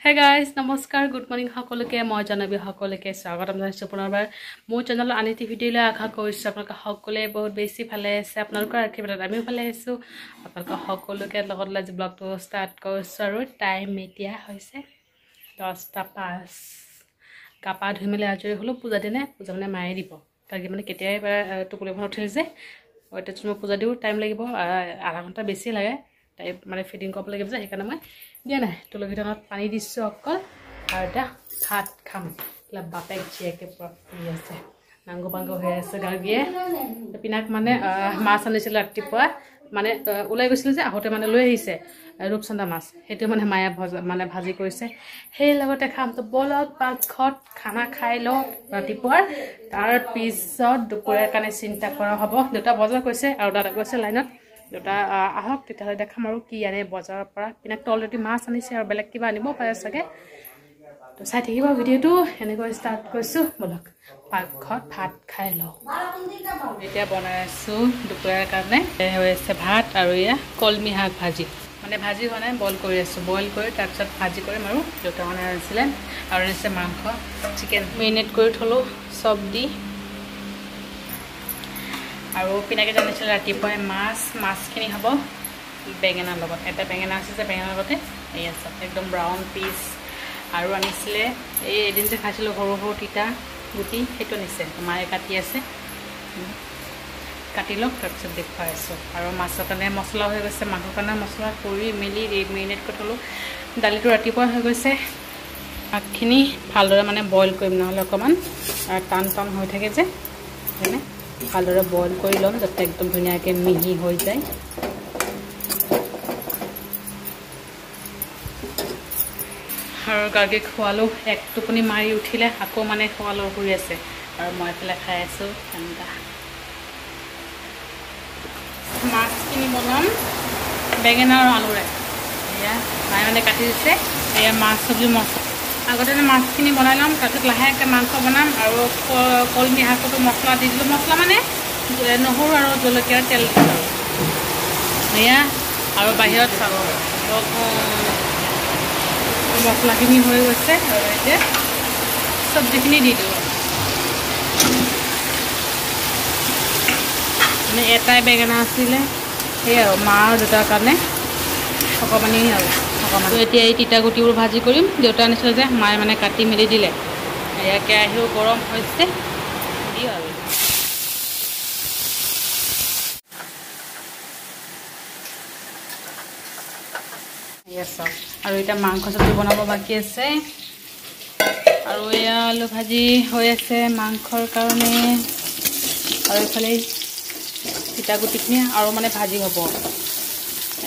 Hey guys, namaskar, good morning সকলোকে মই জানবী সকলোকে স্বাগতম জনাইছো পুনৰবাৰ মোৰ চেনেল আনিতি ভিডিঅ'লৈ আশা কৰিছো আপোনালোক সকলোৱে বহুত বেছি ভালে আছে আপোনালোকৰ আশীৰ্বাদত আমিও ভালে আছো আপোনালোক সকলোকে লগত লাজ ব্লগটো ষ্টাৰ্ট কৰিছো আৰু টাইম এতিয়া হৈছে 10:05 কাপা ধুই মেলি আজৰি হলো পূজা দিনে পূজা মানে মায়ে দিব কাকি মানে কেতিয়াই টুকুলে ভন উঠিল যে ওইটা তুমি পূজা দিও টাইম লাগিব আধা ঘন্টা বেছি লাগে তাই মানে ফিটিং কৰিব লাগিব যে সেইকাৰণে মই দিয়া নাই তুলসীদানত পানী দিছো অকল আৰু এটা ভাত খাম লা বাপেক জিয়াকে পুৰা আছে নাংগো বাংগো হৈ আছে গাগিয়ে পিনাক মানে মাছ আনিছিল ৰাতিপুৱা মানে ওলাই গৈছিল যে আহোতে মানে লৈ আহিছে ৰূপচন্দা মাছ হেতু মানে মায়া মানে ভাজি কৰিছে সেই লগতে খাম তো বলক পাকঘৰত খানা খাই ল ৰাতিপুৱা তাৰ পিছত দুপৰীয়াৰ কাৰণে চিন্তা কৰা হ'ব দুটা বজাৰ কৈছে আৰু দাদা কৈছে লাইনত দুটা আহক তেতিয়াহ'লে দেখাম আৰু কি আনে বজাৰৰ পৰা পিনাক অলৰেডি মাছ আনিছে আৰু বেলেগ কিবা আনিব পাৰে চাগে তো চাই থাকিব ভিডিঅ'টো এনেকৈ ষ্টাৰ্ট কৰিছো বলক পাকঘৰত ভাত খাই লওঁ এতিয়া বনাই আছো দুপৰীয়াৰ কাৰণে হৈ আছে ভাত আৰু এয়া কলমি শাক ভাজি মানে ভাজি হোৱা নাই বইল কৰি আছো বইল কৰি তাৰপিছত ভাজি কৰিম আৰু দুটা মানে আনিছিলে আৰু আনিছে মাংস চিকেন মেৰিনেট কৰি থলো চব দি আৰু পিনাকে জানিছিল ৰাতিপুৱাই মাছখিনি হ'ব বেঙেনাৰ লগত এটা বেঙেনা আছে যে বেঙেনাৰ লগতে এই আছে একদম ব্ৰাউন পিচ আৰু আনিছিলে এই এদিন যে খাইছিলোঁ সৰু সৰু তিতা গুটি সেইটো নিছে মায়ে কাটি আছে কাটি লওক তাৰপিছত দেখুৱাই আছোঁ আৰু মাছৰ কাৰণে মছলা হৈ গৈছে মাংসৰ কাৰণে মছলা কৰি মেলি মেৰিনেট কৰি থ'লোঁ দালিটো ৰাতিপুৱা হৈ গৈছে শাকখিনি ভালদৰে মানে বইল কৰিম নহ'লে অকণমান টান টান হৈ থাকে যে হয়নে ভালদৰে বইল কৰি ল'ম যাতে একদম ধুনীয়াকৈ মিহি হৈ যায় আৰু গাৰ্গী খোৱালোঁ এক টোপনি মাৰি উঠিলে আকৌ মানে খোৱালোঁ কৰি আছে আৰু মই এইফালে খাই আছোঁ ঠাণ্ডা মাছখিনি বনাম বেঙেনা আৰু আলুৰে এয়া মায়ে মানে কাটি দিছে এয়া মাছ চব্জি মছলা আগতে মাছখিনি বনাই ল'ম তাৰপিছত লাহেকৈ মাংস বনাম আৰু কলমি শাকতো মছলা দি দিলোঁ মছলা মানে নহৰু আৰু জলকীয়াৰ তেল দিছোঁ এয়া আৰু বাহিৰত চাব মছলাখিনি হৈ গৈছে আৰু এতিয়া চব্জিখিনি দি দিওঁ মানে এটাই বেঙেনা আছিলে সেই আৰু মা আৰু দেউতাৰ কাৰণে অকণমানি আৰু অকণমান এতিয়া এই তিতা গুটিবোৰ ভাজি কৰিম দেউতা আনিছিলে যে মায়ে মানে কাটি মেলি দিলে এয়া কেৰাহীও গৰম হৈছে দিওঁ আৰু চব আৰু এতিয়া মাংস চব্জি বনাব বাকী আছে আৰু এয়া আলু ভাজি হৈ আছে মাংসৰ কাৰণে আৰু এইফালে তিতা গুটিখিনি আৰু মানে ভাজি হ'ব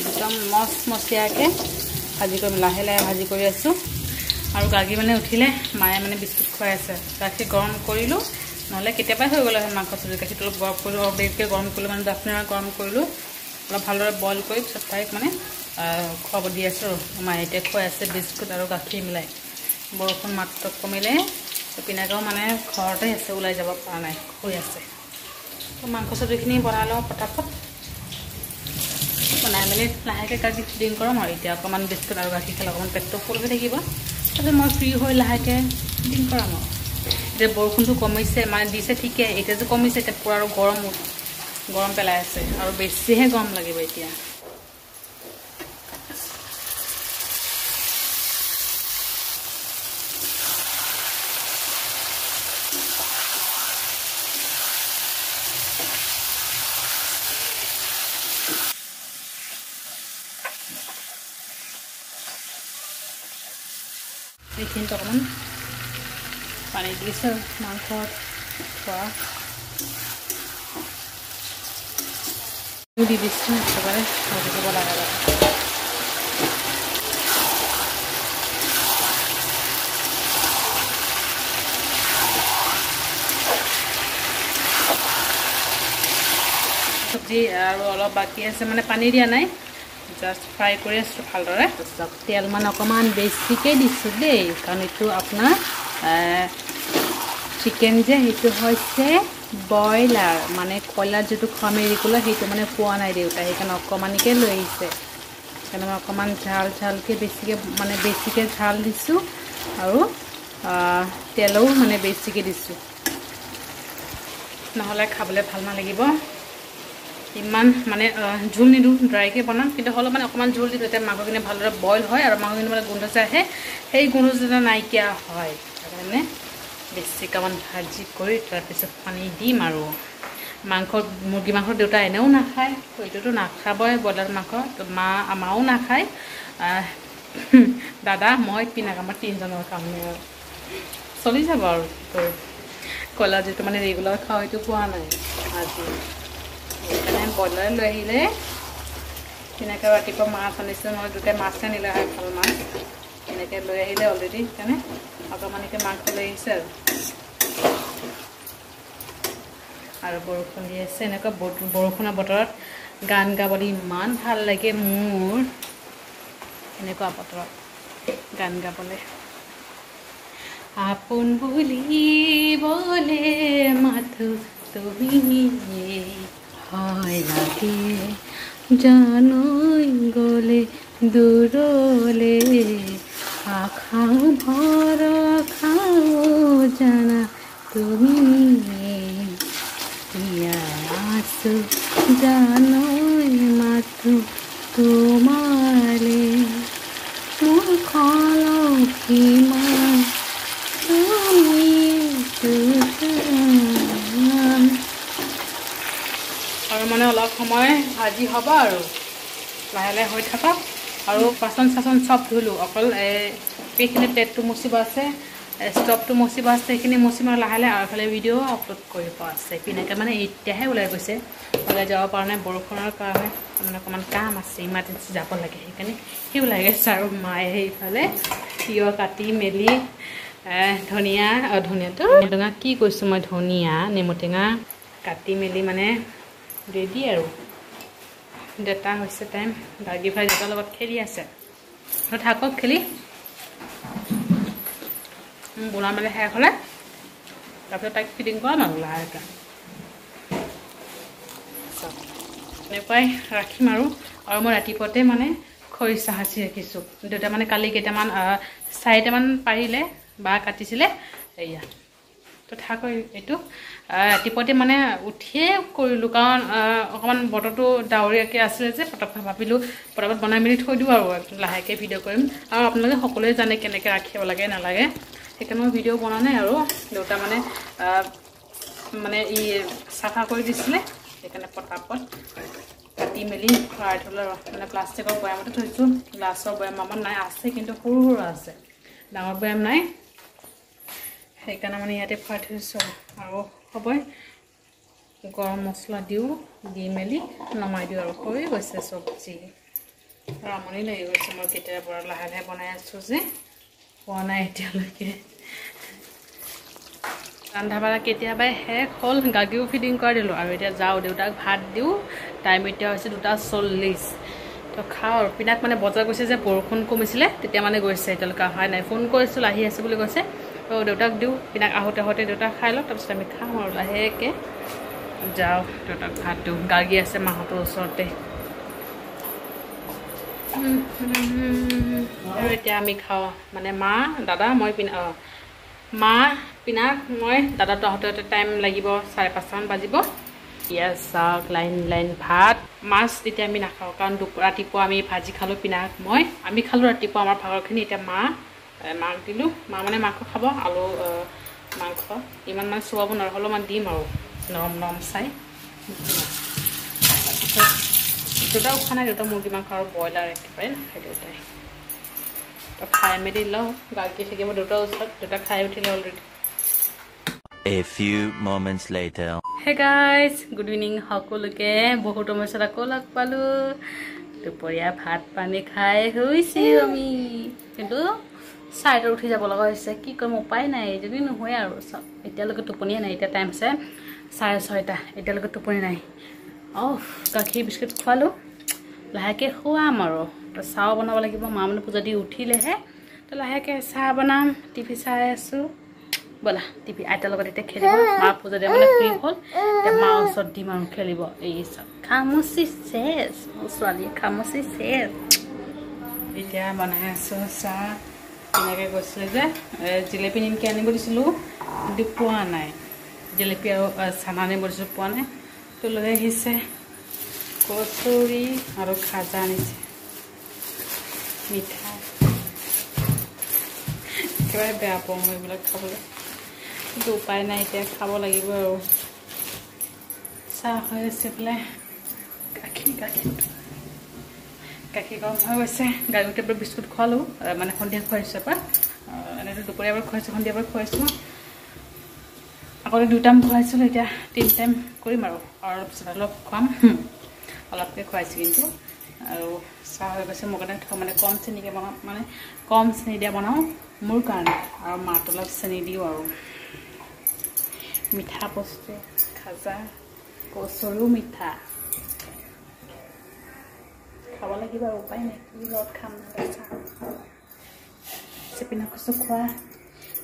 একদম মচমচীয়াকৈ ভাজি কৰিম লাহে লাহে ভাজি কৰি আছোঁ আৰু গাগী মানে উঠিলে মায়ে মানে বিস্কুট খুৱাই আছে গাখীৰ গৰম কৰিলোঁ নহ'লে কেতিয়াবাই হৈ গ'ল মাংস চব্জি গাখীৰটো অলপ গৰম কৰিলোঁ অলপ দেৰিকৈ গৰম কৰিলোঁ মানে 10 মিনিট গৰম কৰিলোঁ অলপ ভালদৰে বইল কৰি পিছত তাইক মানে খুৱাব দি আছোঁ মায়ে এতিয়া খুৱাই আছে বিস্কুট আৰু গাখীৰ মিলাই বৰষুণ মাত্ৰ কমিলে পিনাকেও মানে ঘৰতে আছে ওলাই যাব পৰা নাই শুই আছে তো মাংস চব্জিখিনি বনাই লওঁ পটাপট বনাই মেলি লাহেকৈ গাখীৰ ফিডিং কৰাম আৰু এতিয়া অকণমান বিস্কুট আৰু গাখীৰ খালে অকণমান পেটটো ফুল হৈ থাকিব তাৰপিছত মই ফ্ৰী হৈ লাহেকৈ ফিডিং কৰাম আৰু এতিয়া বৰষুণটো কমিছে মানে দিছে ঠিকে এতিয়া যে কমিছে এতিয়া পূৰা আৰু গৰম পেলাই আছে আৰু বেছিহে গৰম লাগিব এতিয়া এইখিনিত অকণমান পানী দিছোঁ মাংসত খোৱা দি দিছোঁ একেবাৰে ভাজি দিব লাগে চব্জি আৰু অলপ বাকী আছে মানে পানী দিয়া নাই জাষ্ট ফ্ৰাই কৰি আছোঁ ভালদৰে তেল মানে অকণমান বেছিকৈ দিছোঁ দেই কাৰণ এইটো আপোনাৰ চিকেন যে সেইটো হৈছে ব্ৰইলাৰ মানে কয়লাৰ যিটো খমেৰি কলা সেইটো মানে পোৱা নাই দেউতা সেইকাৰণে অকণমানিকৈ লৈ আহিছে সেইকাৰণে মই অকণমান ঝালকৈ বেছিকৈ ঝাল দিছোঁ আৰু তেলো মানে বেছিকৈ দিছোঁ নহ'লে খাবলৈ ভাল নালাগিব ইমান মানে ঝোল নিদিওঁ ড্ৰাইকৈ বনাম কিন্তু হ'লেও মানে অকণমান ঝোল দিওঁ যাতে মাংসখিনি ভালদৰে বইল হয় আৰু মাংসখিনি মানে গোন্ধ যে আহে সেই গোন্ধ যাতে নাইকিয়া হয় সেইকাৰণে বেছিকৈ অকণমান ভাজি কৰি তাৰপিছত পানী দিম আৰু মুৰ্গী মাংস দেউতা এনেও নাখায় এইটোতো নাখাবই ব্ৰইলাৰ মাংস আমাৰো নাখায় দাদা মই পিনাক আমাৰ 3জনৰ কাৰণে আৰু চলি যাব আৰু কয়লা যিটো মানে ৰেগুলাৰ খাওঁ সেইটো পোৱা নাই আজি সেইকাৰণে ব্ৰইলাৰ লৈ আহিলে তেনেকৈ ৰাতিপুৱা মাছ আনিছিলোঁ মই দুটাই মাছ আনিলে হয় ভাল মাছ এনেকৈ লৈ আহিলে অলৰেডি সেইকাৰণে অকণমানকৈ মাংস লৈ আহিছে আৰু বৰষুণ দি আছে এনেকুৱা বৰষুণৰ বতৰত গান গাবলৈ ইমান ভাল লাগে মোৰ এনেকুৱা বতৰত গান গাবলৈ আপোন বুলিবলে মাথো তুমি হয় লাগে জানৈ গ'লে দূৰলে আখাও ভৰখাও জানা তুমি আছো জানৈ মাথো তোমালে মোৰ খলসীমান আৰু মানে অলপ সময় ভাজি হ'ব আৰু লাহে লাহে হৈ থাকক আৰু বাচন চাচন চব ধুলোঁ অকল এইখিনি প্লেটটো মুচিব আছে ষ্টভটো মুচিব আছে সেইখিনি মুচিম আৰু লাহে লাহে আৰু এফালে ভিডিঅ' আপলোড কৰিব আছে পিনেকৈ মানে এতিয়াহে ওলাই গৈছে ওলাই যাব পৰা নাই বৰষুণৰ কাৰণে মানে অকণমান কাম আছে ইমাৰ্জেঞ্চি যাব লাগে সেইকাৰণে সি ওলাই গৈছে আৰু মায়ে সেইফালে তিয়ঁহ কাটি মেলি ধনিয়াটো নেমুটেঙা কি কৈছোঁ মই ধনিয়া নেমুটেঙা কাটি মেলি মানে ৰেডি আৰু দেউতা হৈছে টাইম গাৰ্গী ভাই দেউতাৰ লগত খেলি আছে থাকক খেলি বনাই মেলি শেষ হ'লে তাৰপিছত তাইক ফিটিং কৰাম আৰু লাহেকৈ এনেকুৱাই ৰাখিম আৰু মই ৰাতিপুৱাতে মানে খৰিচা সাঁচি ৰাখিছোঁ দেউতা মানে কালি কেইটামান 4টামান পাৰিলে বা কাটিছিলে এয়া তো থাকক এইটো ৰাতিপুৱাতে মানে উঠিয়ে কৰিলোঁ কাৰণ অকণমান বতৰটো ডাৱৰীয়াকৈ আছিলে যে পটককৈ ভাবিলোঁ পটকত বনাই মেলি থৈ দিওঁ আৰু লাহেকৈ ভিডিঅ' কৰিম আৰু আপোনালোকে সকলোৱে জানে কেনেকৈ ৰাখিব লাগে নালাগে সেইকাৰণে মই ভিডিঅ' বনোৱা নাই আৰু দেউতা মানে চাফা কৰি দিছিলে সেইকাৰণে পটাপট কাটি মেলি ভৰাই থ'লে মানে প্লাষ্টিকৰ বৈয়ামতে থৈছোঁ গ্লাছৰ বৈয়াম আমাৰ নাই আছে কিন্তু সৰু সৰু আছে ডাঙৰ বৈয়াম নাই সেইকাৰণে মানে ইয়াতে ভৰাই থৈছোঁ আৰু হ'বই গৰম মছলা দি মেলি নমাই দিওঁ আৰু হৈ গৈছে চব্জি আৰু আমনি লাগি গৈছে মই কেতিয়াৰ পৰা লাহে লাহে বনাই আছোঁ যে পোৱা নাই এতিয়ালৈকে ৰন্ধা বঢ়া কেতিয়াবাই শেষ হ'ল গাৰ্গীও ফিডিং কৰাই দিলোঁ আৰু এতিয়া যাওঁ দেউতাক ভাত দিওঁ টাইম এতিয়া হৈছে 2:40 তো খাওঁ আৰু পিনাক মানে বজাৰ গৈছে যে বৰষুণ কমিছিলে তেতিয়া মানে গৈছে এতিয়ালৈকে অহাই নাই ফোন কৰিছোঁ আহি আছে বুলি কৈছে তো দেউতাক দিওঁ পিনাক আহোঁতে দেউতাক খাই লওঁ তাৰপিছত আমি খাওঁ আৰু লাহেকৈ যাওঁ দেউতাক ভাত দিওঁ গাৰ্গী আছে মাহঁতৰ ওচৰতে আৰু এতিয়া আমি খাওঁ মানে মা দাদা মই মা পিনাক মই দাদাটো আহোঁতে টাইম লাগিব 5:30মান বাজিব পিঁয়াজ চাওক লাইন ভাত মাছ এতিয়া আমি নাখাওঁ কাৰণ ৰাতিপুৱা আমি ভাজি খালোঁ পিনাক আমি খালোঁ ৰাতিপুৱা আমাৰ ভাগৰখিনি এতিয়া মাক দিলোঁ মানে মাংস খাব আলু মাংস ইমান মানে চুৱাব নোৱাৰোঁ হ'লেও মানে দিম আৰু নৰম চাই দেউতাও খোৱা নাই দেউতা মুৰ্গী মাংস আৰু ব্ৰইলাৰ একেবাৰে নাখায় দেউতাই তো খাই মেলি লওঁ গাৰ্গী থাকিব দেউতাৰ ওচৰত দেউতা খাই উঠিলে already A few moments later. Hey guys, good evening সকলোকে বহুত সমস্যা আকৌ লগ পালোঁ দুপৰীয়া ভাত পানী খাই হৈছে আমি কিন্তু 4টাত উঠি যাব লগা হৈছে কি কৰিম উপায় নাই যদি নহয় আৰু চব এতিয়ালৈকে টোপনিয়ে নাই এতিয়া টাইম আছে 6:30 এতিয়ালৈকে টোপনি নাই গাখীৰ বিস্কুট খোৱালোঁ লাহেকৈ খুৱাম আৰু তো চাহ বনাব লাগিব মা মানে পূজা দি উঠিলেহে তো লাহেকৈ চাহ বনাম টিভি চাই আছোঁ বলা টিভি আইতাৰ লগত এতিয়া খেলিব মা পূজা দিয়া মানে ফ্ৰী হ'ল এতিয়া মা ওচৰত দিম আৰু খেলিব এই চব খামুচি চেছ মোৰ ছোৱালীয়ে খামুচি চেছ এতিয়া বনাই আছোঁ চাহ তেনেকৈ গৈছিলে যে জিলেপি নিমকি আনিব দিছিলোঁ কিন্তু পোৱা নাই জিলেপি আৰু চানা আনিব দিছিলোঁ পোৱা নাই তো লৈ আহিছে কচুৰি আৰু খাজা আনিছে মিঠা একেবাৰে বেয়া পাওঁ মই এইবিলাক খাবলৈ কিন্তু উপায় নাই এতিয়া খাব লাগিব আৰু চাহ হৈ আছে পেলাই গাখীৰ গৰম হৈ গৈছে গাড়ী উঠি এবাৰ বিস্কুট খোৱালোঁ মানে সন্ধিয়া খুৱাইছোঁ এবাৰ এনেকৈ দুপৰীয়া এবাৰ খুৱাইছোঁ সন্ধিয়া এবাৰ খুৱাইছোঁ আগতে 2 টাইম খুৱাইছিলোঁ এতিয়া 3 টাইম কৰিম আৰু অলপ পিছত অলপ খুৱাম অলপকৈ খুৱাইছোঁ কিন্তু আৰু চাহ হৈ গৈছে মোৰ কাৰণে মানে কম চেনিকৈ বনাওঁ মানে কম চেনি দিয়া বনাওঁ মোৰ কাৰণে আৰু মাত অলপ চেনি দিওঁ আৰু মিঠা বস্তু খাজা কচুৰিও মিঠা খাব লাগিব আৰু উপায় নাই কি লগত খাম চাহ চেপিনা কচু খোৱা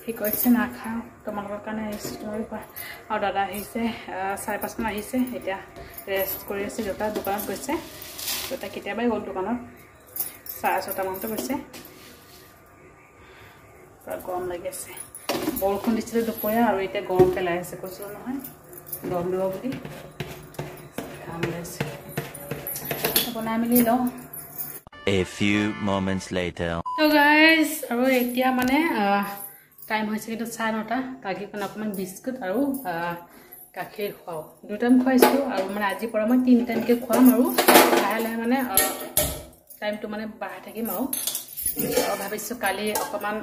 সি কৈছে নাখাওঁ তোমালোকৰ কাৰণে আহিছোঁ তোমালোকে খোৱা আৰু দাদা আহিছে 5:30 মান আহিছে এতিয়া ৰেষ্ট কৰি আছে দেউতা দোকানত গৈছে দেউতা কেতিয়াবাই গ'ল দোকানত 6:30 মানতে গৈছে পুৰা গৰম লাগি আছে বৰষুণ দিছিলে দুপৰীয়া আৰু এতিয়া গৰম পেলাই আছে কৈছোঁ নহয় গৰম দিব বুলি কাম ওলাইছে বনাই মেলি লওঁ A few moments later. তো গাইজ আৰু এতিয়া মানে টাইম হৈছে কিন্তু 9:30 তাকে কাৰণে অকণমান বিস্কুট আৰু গাখীৰ খুৱাওঁ 2 টাইম খুৱাইছোঁ আৰু মানে আজিৰ পৰা মই 3 টাইমকৈ খুৱাম আৰু লাহে লাহে মানে টাইমটো মানে বঢ়াই থাকিম আৰু ভাবিছোঁ কালি অকণমান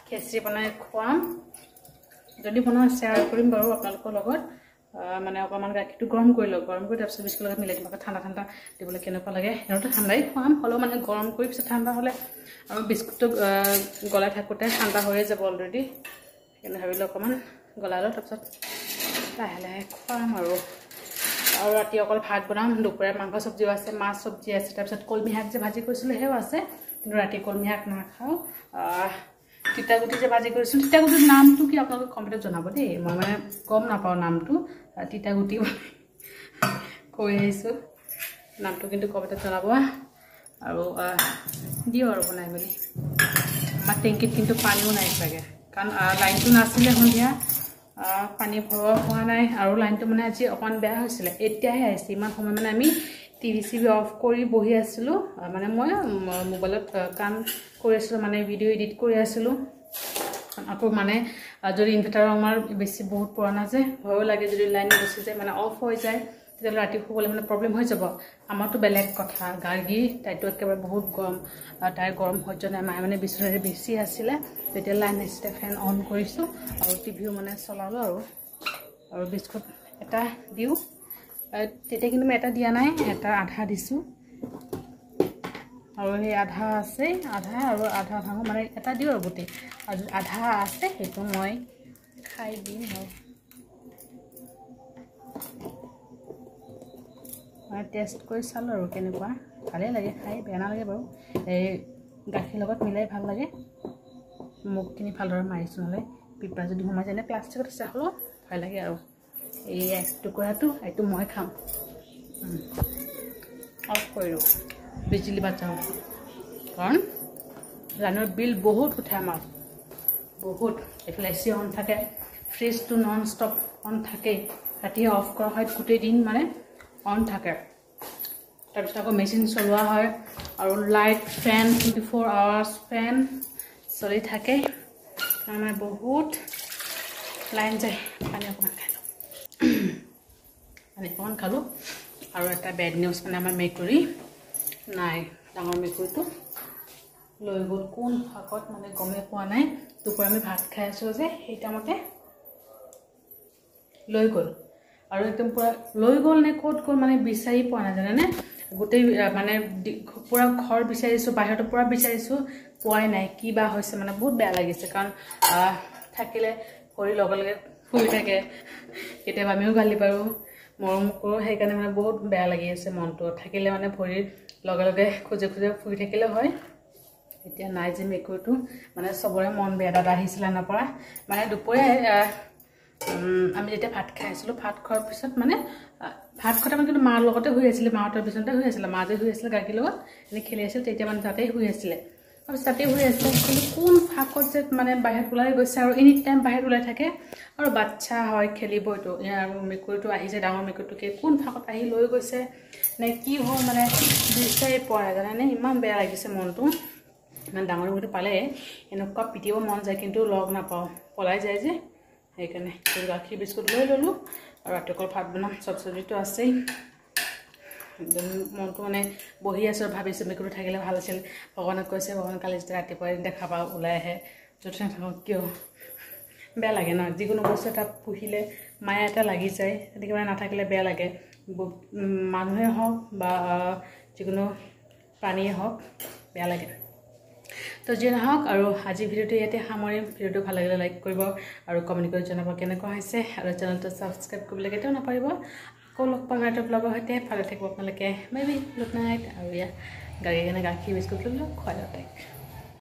খিচিৰি বনাই খুৱাম যদি বনাওঁ শ্বেয়াৰ কৰিম বাৰু আপোনালোকৰ লগত মানে অকণমান গাখীৰটো গৰম কৰি লওঁ গৰম কৰি তাৰপিছত বিস্কুট লগত মিলাই দিম আকৌ ঠাণ্ডা দিবলৈ কেনেকুৱা লাগে সিহঁতে ঠাণ্ডাই খুৱাম হ'লেও মানে গৰম কৰি পিছত ঠাণ্ডা হ'লে আৰু বিস্কুটটো গলাই থাকোঁতে ঠাণ্ডা হৈয়ে যাব অলৰেডি সেইকাৰণে ভাবিলোঁ অকণমান গলাই লওঁ তাৰপিছত লাহে লাহে খুৱাম আৰু ৰাতি অকল ভাত বনাম দুপৰীয়া মাংস চব্জিও আছে মাছ চব্জি আছে তাৰপিছত কলমি শাক যে ভাজি কৰিছিলোঁ সেয়াও আছে কিন্তু ৰাতি কলমি শাক নাখাওঁ তিতাগুটি যে ভাজি কৰিছিলোঁ তিতাগুটিৰ নামটো কি আপোনালোকে কমেণ্টত জনাব দেই মই মানে গম নাপাওঁ নামটো তিতাগুটি কৈ আহিছোঁ নামটো কিন্তু কমেণ্টত জনাব আৰু দিওঁ আৰু বনাই মেলি আমাৰ টেংকিত কিন্তু পানীও নাই চাগে কাৰণ লাইনটো নাছিলে সন্ধিয়া পানী ভৰোৱা হোৱা নাই আৰু লাইনটো মানে আজি অকণমান বেয়া হৈছিলে এতিয়াহে আহিছে ইমান সময় মানে আমি টিভি অফ কৰি বহি আছিলোঁ মানে মই মোবাইলত কাম কৰি আছিলোঁ মানে ভিডিঅ' এডিট কৰি আছিলোঁ আকৌ মানে যদি ইনভাৰ্টাৰ আমাৰ বেছি বহুত পুৰণা যে ভয়ো লাগে যদি লাইন গুচি যায় মানে অফ হৈ যায় তেতিয়াহ'লে ৰাতি শুবলৈ মানে প্ৰব্লেম হৈ যাব আমাৰতো বেলেগ কথা গাৰ্গী তাইতো একেবাৰে বহুত গৰম তাইৰ গৰম সহ্য নাই মায়ে মানে বিচনাৰে বেছি আছিলে তেতিয়া লাইন আহিছিলে ফেন অন কৰিছোঁ আৰু টিভিও মানে চলালোঁ আৰু বিস্কুট এটা দিওঁ তেতিয়া কিন্তু মই এটা দিয়া নাই এটা আধা দিছোঁ আৰু সেই আধা আছে আধা আৰু আধা ভাঙো মানে এটা দিওঁ আৰু গোটেই আৰু আধা আছে সেইটো মই খাই দিম আৰু মানে টেষ্ট কৰি চালোঁ আৰু কেনেকুৱা ভালেই লাগে খাই বেয়া নালাগে বাৰু এই গাখীৰ লগত মিলাই ভাল লাগে মুখখিনি ভালদৰে মাৰিছোঁ নহ'লে পিঁপৰা যদি সোমাই যায় এনে প্লাষ্টিকত আছে হ'লেও ভয় লাগে আৰু এই টুকুৰাটো এইটো মই খাম অফ কৰিলোঁ বিজুলী বাচাওঁ কাৰণ লাইনৰ বিল বহুত উঠে আমাৰ বহুত এইফালে এ চি অন থাকে ফ্ৰিজটো নন ষ্টপ অন থাকেই ৰাতি অফ কৰা হয় গোটেই দিন মানে অন থাকে তাৰপিছত আকৌ মেচিন চলোৱা হয় আৰু লাইট ফেন 24 আৱাৰ্ছ ফেন চলি থাকে মানে বহুত লাইন যায় পানী অকণমান খাই লওঁ পানী অকণমান খালোঁ আৰু এটা বেড নিউজ মানে আমাৰ মেকুৰী নাই ডাঙৰ মেকুৰীটো লৈ গ'ল কোন ভাগত মানে গমেই পোৱা নাই দুপৰীয়া আমি ভাত খাই আছোঁ যে সেই টাইমতে লৈ গ'ল আৰু একদম পুৰা লৈ গ'ল নে ক'ত গ'ল মানে বিচাৰি পোৱা নাই জানেনে গোটেই মানে পুৰা ঘৰ বিচাৰিছোঁ বাহিৰতো পুৰা বিচাৰিছোঁ পোৱাই নাই কি বা হৈছে মানে বহুত বেয়া লাগিছে কাৰণ থাকিলে ভৰি লগে লগে ফুৰি থাকে কেতিয়াবা আমিও গালি পাৰোঁ মৰম কৰোঁ সেইকাৰণে মানে বহুত বেয়া লাগি আছে মনটো থাকিলে মানে ভৰিৰ লগে লগে খোজে খোজে ফুৰি থাকিলে হয় এতিয়া নাই যে মেকুৰীটো মানে চবৰে মন বেয়া দাদা আহিছিলে নপৰা মানে দুপৰীয়া আমি যেতিয়া ভাত খাই আছিলোঁ ভাত খোৱাৰ পিছত মানে ভাত খোৱাতে মানে কিন্তু মাৰ লগতে শুই আছিলে মাহঁতৰ বিচনাতে শুই আছিলে মা যে শুই আছিলে গাখীৰ লগত এনেই খেলি আছিল তেতিয়া মানে তাতেই শুই আছিলে তাৰপিছত তাতেই শুই আছিলে কিন্তু কোন ফাঁকত যে মানে বাহিৰত ওলাই গৈছে আৰু এনি টাইম বাহিৰত ওলাই থাকে আৰু বাচ্চা হয় খেলিবইতো আৰু মেকুৰীটো আহিছে ডাঙৰ মেকুৰীটোকে কোন ফাঁকত আহি লৈ গৈছে নে কি হ'ল মানে বিচাৰি পোৱা নাই জানেনে ইমান বেয়া লাগিছে মনটো ইমান ডাঙৰ মেকুৰীটো পালে এনেকুৱা পিটিব মন যায় কিন্তু লগ নাপাওঁ পলাই যায় যে সেইকাৰণে গাখীৰ বিস্কুট লৈ ল'লোঁ আৰু ৰাতিপুৱা ভাত বনাম চব্জিটো আছেই একদম মনটো মানে বহি আছোঁ আৰু ভাবিছোঁ মেকুৰীটো থাকিলে ভাল আছিল ভগৱানক কৈছে ভগৱান কালি যেতিয়া ৰাতিপুৱা দেখা পাওঁ ওলাই আহে য'ত নাথাকক কিয় বেয়া লাগে ন যিকোনো বস্তু এটা পুহিলে মায়া এটা লাগি যায় তেনেকৈ মানে নাথাকিলে বেয়া লাগে মানুহে হওক বা যিকোনো প্ৰাণীয়ে হওক বেয়া লাগে তো যি নহওক আৰু আজি ভিডিঅ'টো ইয়াতে সামৰিম ভিডিঅ'টো ভাল লাগিলে লাইক কৰিব আৰু কমেণ্ট কৰি জনাব কেনেকুৱা হৈছে আৰু চেনেলটো ছাবস্ক্ৰাইব কৰিবলৈ কেতিয়াও নাপাহৰিব আকৌ লগ পাম এটা ব্লগৰ সৈতে ভালে থাকিব আপোনালোকে বাই বাই গুড নাইট আৰু গাখীৰ বিস্কুট ল'লোঁ খুৱাই দিয়ক তাইক